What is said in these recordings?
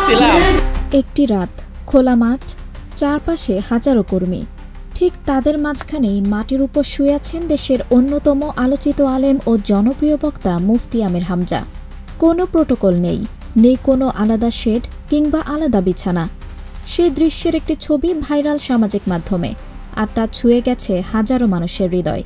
ছিলাম। একটি রাত, খোলা মাঠ, চারপাশে হাজারো কর্মী। ঠিক তাদের মাঝখানেই মাটির উপর শুয়ে আছেন দেশের অন্যতম আলোচিত আলেম ও জনপ্রিয় বক্তা মুফতি আমির হামজা। কোনো প্রোটোকল নেই, নেই কোনো আলাদা শেড কিংবা আলাদা বিছানা। সেই দৃশ্যের একটি ছবি ভাইরাল সামাজিক মাধ্যমে, আর তা ছুঁয়ে গেছে হাজারো মানুষের হৃদয়।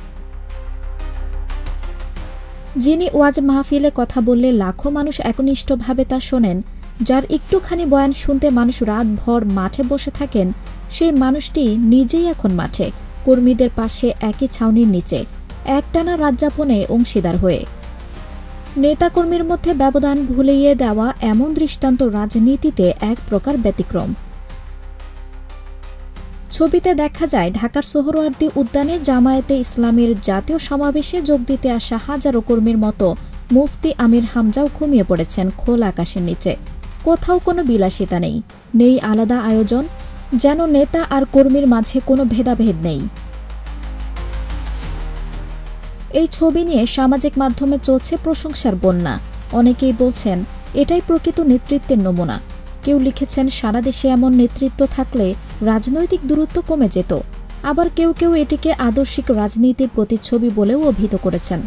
যিনি ওয়াজ মাহফিলে কথা বললে লাখো মানুষ একনিষ্ঠভাবে তা শোনেন, যার একটুখানি বয়ান শুনতে মানুষ রাতভর মাঠে বসে থাকেন, সেই মানুষটি নিজেই এখন মাঠে, কর্মীদের পাশে একই ছাউনির নিচে, একটানা রাতযাপনে অংশীদার হয়ে। নেতাকর্মীর মধ্যে ব্যবধান ভুলিয়ে দেওয়া এমন দৃষ্টান্ত রাজনীতিতে এক প্রকার ব্যতিক্রম। ছবিতে দেখা যায় ঢাকার সোহরাওয়ার্দী উদ্যানে জামায়াতে ইসলামীর জাতীয় সমাবেশে যোগ দিতে আসা হাজারো কর্মীর মতো মুফতি আমির হামজাও ঘুমিয়ে পড়েছেন খোলা আকাশের নিচে। কোথাও কোনো বিলাসিতা নেই, নেই আলাদা আয়োজন, যেন নেতা আর কর্মীর মাঝে কোনো ভেদাভেদ নেই। এই ছবি নিয়ে সামাজিক মাধ্যমে চলছে প্রশংসার বন্যা। অনেকেই বলছেন এটাই প্রকৃত নেতৃত্বের নমুনা। কেউ লিখেছেন সারা দেশে এমন নেতৃত্ব থাকলে রাজনৈতিক দূরত্ব কমে যেত। আবার কেউ কেউ এটিকে আদর্শিক রাজনীতির প্রতিচ্ছবি বলেও অভিহিত করেছেন।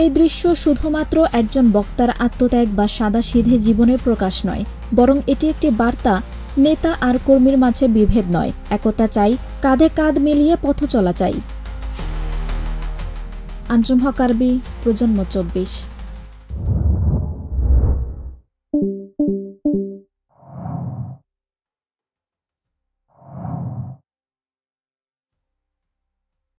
এই দৃশ্য শুধুমাত্র একজন বক্তার আত্মত্যাগ বা সাদাসিধে জীবনের প্রকাশ নয়, বরং এটি একটি বার্তা, নেতা আর কর্মীর মাঝে বিভেদ নয়, একতা চাই, কাঁধে কাঁধ মিলিয়ে পথ চলা চাই। আঞ্জুম হক আরবি, প্রজন্ম 24।